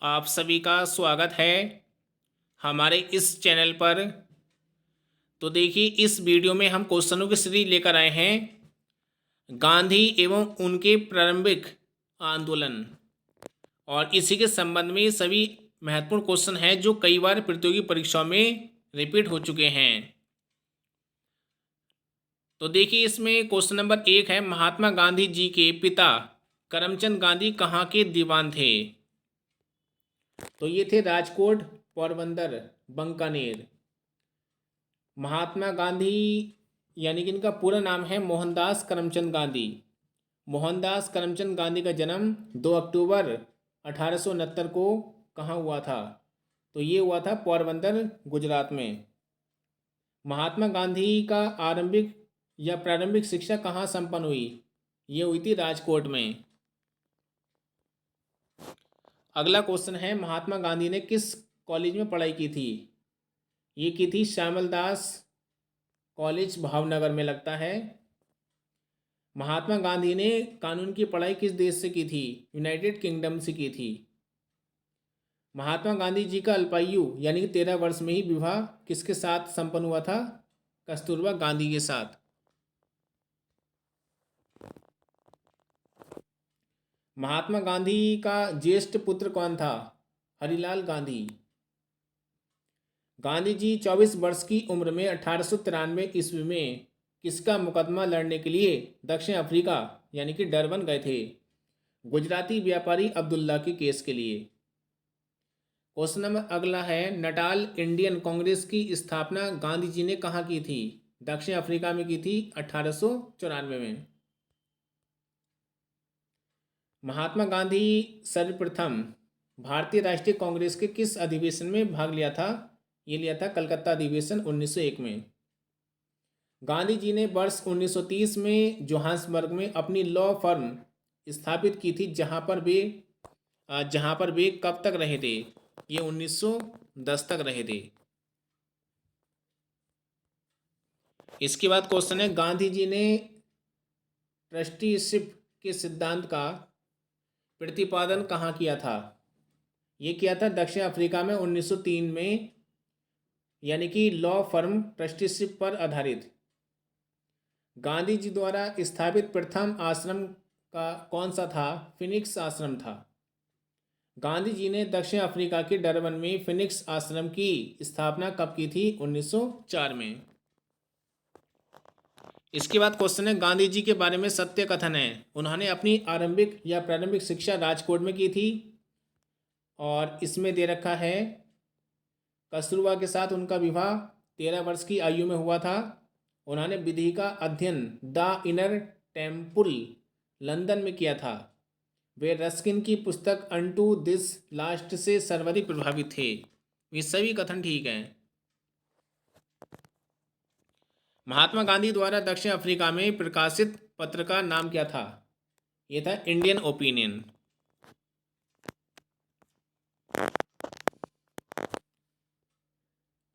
आप सभी का स्वागत है हमारे इस चैनल पर। तो देखिए, इस वीडियो में हम क्वेश्चनों की सीरीज लेकर आए हैं गांधी एवं उनके प्रारंभिक आंदोलन, और इसी के संबंध में सभी महत्वपूर्ण क्वेश्चन हैं जो कई बार प्रतियोगी परीक्षाओं में रिपीट हो चुके हैं। तो देखिए, इसमें क्वेश्चन नंबर 1 है, महात्मा गांधी जी के पिता करमचंद गांधी कहाँ के दीवान थे? तो ये थे राजकोट, पोरबंदर, बंकानेर। महात्मा गांधी यानी कि इनका पूरा नाम है मोहनदास करमचंद गांधी। मोहनदास करमचंद गांधी का जन्म 2 अक्टूबर 1869 को कहाँ हुआ था? तो ये हुआ था पोरबंदर, गुजरात में। महात्मा गांधी का आरंभिक या प्रारंभिक शिक्षा कहाँ संपन्न हुई? ये हुई थी राजकोट में। अगला क्वेश्चन है, महात्मा गांधी ने किस कॉलेज में पढ़ाई की थी? ये की थी श्यामल दास कॉलेज, भावनगर में लगता है। महात्मा गांधी ने कानून की पढ़ाई किस देश से की थी? यूनाइटेड किंगडम से की थी। महात्मा गांधी जी का अल्पायु यानी कि 13 वर्ष में ही विवाह किसके साथ संपन्न हुआ था? कस्तूरबा गांधी के साथ। महात्मा गांधी का ज्येष्ठ पुत्र कौन था? हरिलाल गांधी। गांधी जी 24 वर्ष की उम्र में 1893 ईस्वी में किसका मुकदमा लड़ने के लिए दक्षिण अफ्रीका यानी कि डरबन गए थे? गुजराती व्यापारी अब्दुल्ला के केस के लिए। क्वेश्चन नंबर अगला है, नटाल इंडियन कांग्रेस की स्थापना गांधी जी ने कहाँ की थी? दक्षिण अफ्रीका में की थी 1894 में। महात्मा गांधी सर्वप्रथम भारतीय राष्ट्रीय कांग्रेस के किस अधिवेशन में भाग लिया था? ये लिया था कलकत्ता अधिवेशन 1901 में। गांधी जी ने वर्ष 1930 में जोहान्सबर्ग में अपनी लॉ फर्म स्थापित की थी, जहां पर वे कब तक रहे थे? ये 1910 तक रहे थे। इसके बाद क्वेश्चन है, गांधी जी ने ट्रस्टीशिप के सिद्धांत का प्रतिपादन कहाँ किया था? ये किया था दक्षिण अफ्रीका में 1903 में, यानी कि लॉ फर्म ट्रस्टीशिप पर आधारित। गांधी जी द्वारा स्थापित प्रथम आश्रम का कौन सा था? फिनिक्स आश्रम था। गांधी जी ने दक्षिण अफ्रीका के डरबन में फिनिक्स आश्रम की स्थापना कब की थी? 1904 में। इसके बाद क्वेश्चन है, गांधी जी के बारे में सत्य कथन है। उन्होंने अपनी आरंभिक या प्रारंभिक शिक्षा राजकोट में की थी, और इसमें दे रखा है कस्तूरबा के साथ उनका विवाह 13 वर्ष की आयु में हुआ था। उन्होंने विधि का अध्ययन द इनर टेम्पल, लंदन में किया था। वे रस्किन की पुस्तक अनटू दिस लास्ट से सर्वाधिक प्रभावित थे। ये सभी कथन ठीक हैं। महात्मा गांधी द्वारा दक्षिण अफ्रीका में प्रकाशित पत्र का नाम क्या था? ये था इंडियन ओपिनियन।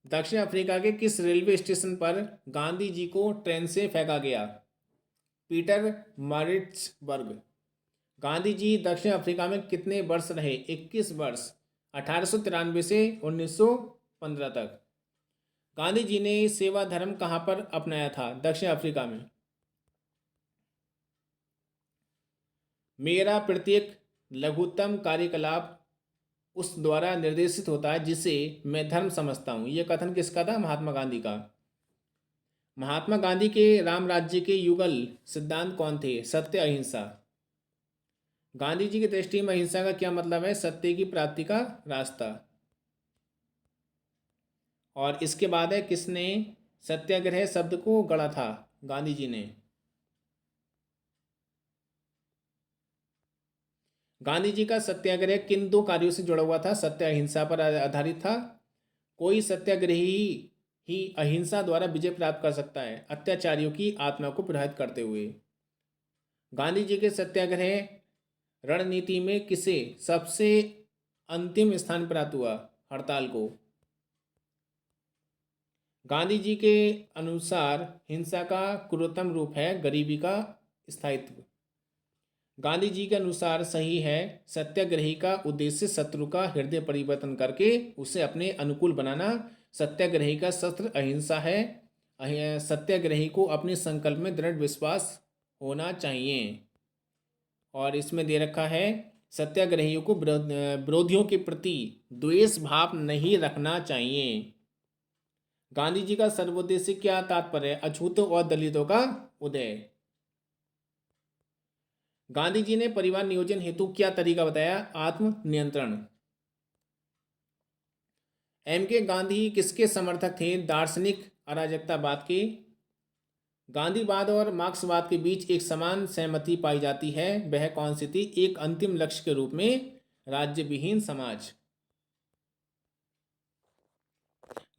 दक्षिण अफ्रीका के किस रेलवे स्टेशन पर गांधी जी को ट्रेन से फेंका गया? Peter Maritzburg. गांधी जी दक्षिण अफ्रीका में कितने वर्ष रहे? 21 वर्ष, 1893 से 1915 तक। गांधी जी ने सेवा धर्म कहाँ पर अपनाया था? दक्षिण अफ्रीका में। मेरा प्रत्येक लघुत्तम कार्यकलाप उस द्वारा निर्देशित होता है जिसे मैं धर्म समझता हूँ। यह कथन किसका था? महात्मा गांधी का। महात्मा गांधी के राम राज्य के युगल सिद्धांत कौन थे? सत्य, अहिंसा। गांधी जी की दृष्टि में अहिंसा का क्या मतलब है? सत्य की प्राप्ति का रास्ता। और इसके बाद है, किसने सत्याग्रह शब्द को गढ़ा था? गांधी जी ने। गांधी जी का सत्याग्रह किन दो कार्यों से जुड़ा हुआ था? सत्य, अहिंसा पर आधारित था। कोई सत्याग्रही ही अहिंसा द्वारा विजय प्राप्त कर सकता है, अत्याचारियों की आत्मा को प्रभावित करते हुए। गांधी जी के सत्याग्रह रणनीति में किसे सबसे अंतिम स्थान प्राप्त हुआ? हड़ताल को। गांधी जी के अनुसार हिंसा का क्रूरतम रूप है गरीबी का स्थायित्व। गांधी जी के अनुसार सही है, सत्याग्रही का उद्देश्य शत्रु का हृदय परिवर्तन करके उसे अपने अनुकूल बनाना। सत्याग्रही का शस्त्र अहिंसा है। सत्याग्रही को अपने संकल्प में दृढ़ विश्वास होना चाहिए। और इसमें दे रखा है, सत्याग्रहियों को विरोधियों के प्रति द्वेष भाव नहीं रखना चाहिए। गांधी जी का सर्वोद्देश्य क्या तात्पर्य है? अछूतों और दलितों का उदय। गांधी जी ने परिवार नियोजन हेतु क्या तरीका बताया? आत्म नियंत्रण। एम के गांधी किसके समर्थक थे? दार्शनिक अराजकतावाद के। गांधीवाद और मार्क्सवाद के बीच एक समान सहमति पाई जाती है, वह कौन सी थी? एक अंतिम लक्ष्य के रूप में राज्य विहीन समाज।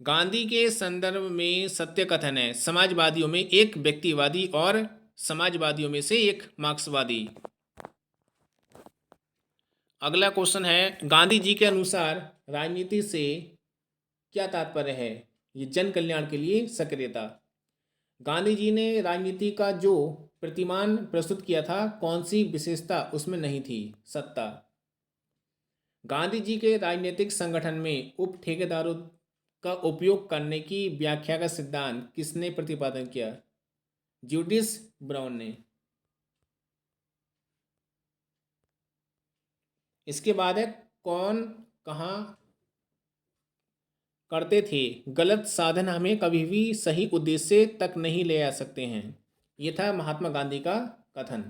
गांधी के संदर्भ में सत्य कथन है, समाजवादियों में एक व्यक्तिवादी और समाजवादियों में से एक मार्क्सवादी। अगला क्वेश्चन है, गांधी जी के अनुसार राजनीति से क्या तात्पर्य है? ये जन कल्याण के लिए सक्रियता। गांधी जी ने राजनीति का जो प्रतिमान प्रस्तुत किया था, कौन सी विशेषता उसमें नहीं थी? सत्ता। गांधी जी के राजनीतिक संगठन में उप ठेकेदारों का उपयोग करने की व्याख्या का सिद्धांत किसने प्रतिपादन किया? ज्यूडिस ब्राउन ने। इसके बाद है, कौन कहाँ करते थे? गलत साधन हमें कभी भी सही उद्देश्य तक नहीं ले आ सकते हैं। ये था महात्मा गांधी का कथन।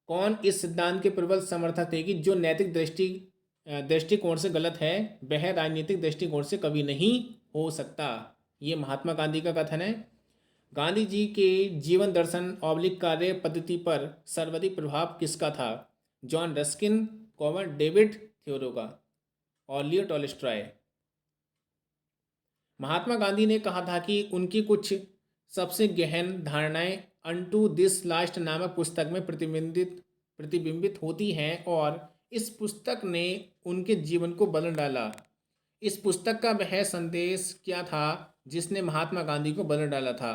कौन इस सिद्धांत के प्रबल समर्थक थे कि जो नैतिक दृष्टिकोण से गलत है वह राजनीतिक दृष्टिकोण से कभी नहीं हो सकता? ये महात्मा गांधी का कथन है। गांधी जी के जीवन दर्शन ऑब्लिक कार्य पद्धति पर सर्वाधिक प्रभाव किसका था? जॉन रस्किन, डेविड थियोरो का और लियो टॉलस्टॉय। महात्मा गांधी ने कहा था कि उनकी कुछ सबसे गहन धारणाएं अनटू दिस लास्ट नामक पुस्तक में प्रतिबिंबित होती हैं और इस पुस्तक ने उनके जीवन को बदल डाला। इस पुस्तक का वह संदेश क्या था जिसने महात्मा गांधी को बदल डाला था?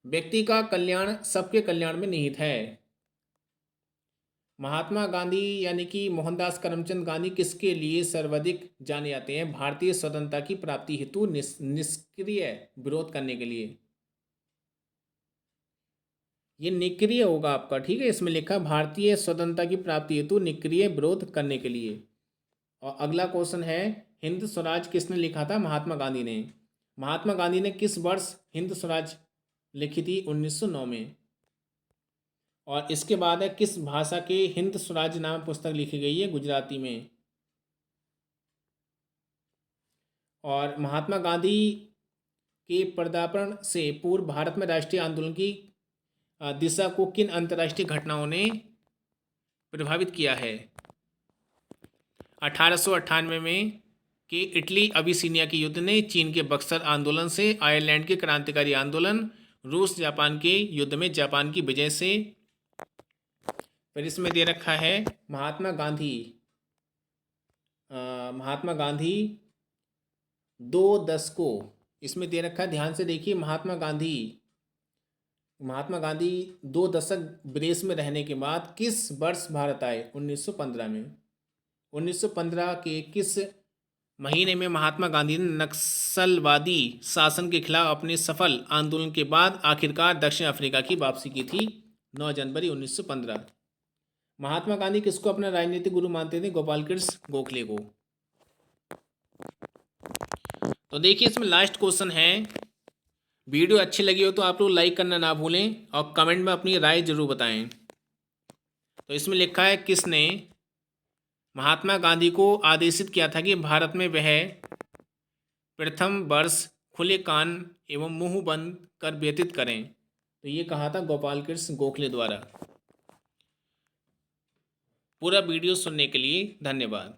व्यक्ति का कल्याण सबके कल्याण में निहित है। महात्मा गांधी यानी कि मोहनदास करमचंद गांधी किसके लिए सर्वाधिक जाने जाते हैं? भारतीय स्वतंत्रता की प्राप्ति हेतु निष्क्रिय विरोध करने के लिए। ये निष्क्रिय होगा आपका, ठीक है। इसमें लिखा भारतीय स्वतंत्रता की प्राप्ति हेतु निष्क्रिय विरोध करने के लिए। और अगला क्वेश्चन है, हिंद स्वराज किसने लिखा था? महात्मा गांधी ने। महात्मा गांधी ने किस वर्ष हिंद स्वराज लिखी थी? 1909 में। और इसके बाद है, किस भाषा के हिंद स्वराज नाम पुस्तक लिखी गई है? गुजराती में। और महात्मा गांधी के पदार्पण से पूर्व भारत में राष्ट्रीय आंदोलन की दिशा को किन अंतर्राष्ट्रीय घटनाओं ने प्रभावित किया है? 1898 में के इटली अबिसिनिया के युद्ध ने, चीन के बक्सर आंदोलन से, आयरलैंड के क्रांतिकारी आंदोलन, रूस जापान के युद्ध में जापान की विजय से। फिर इसमें दे रखा है, महात्मा गांधी 2 दशकों, इसमें दे रखा है, ध्यान से देखिए। महात्मा गांधी 2 दशक विदेश में रहने के बाद किस वर्ष भारत आए? 1915 में। 1915 के किस महीने में महात्मा गांधी ने नक्सलवादी शासन के खिलाफ अपने सफल आंदोलन के बाद आखिरकार दक्षिण अफ्रीका की वापसी की थी? 9 जनवरी 1915। महात्मा गांधी किसको अपना राजनीतिक गुरु मानते थे? गोपाल कृष्ण गोखले को। तो देखिए, इसमें लास्ट क्वेश्चन है। वीडियो अच्छी लगी हो तो आप लोग लाइक करना ना भूलें और कमेंट में अपनी राय जरूर बताएं। तो इसमें लिखा है, किसने महात्मा गांधी को आदेशित किया था कि भारत में वह प्रथम वर्ष खुले कान एवं मुंह बंद कर व्यतीत करें? तो ये कहा था गोपाल कृष्ण गोखले द्वारा। पूरा वीडियो सुनने के लिए धन्यवाद।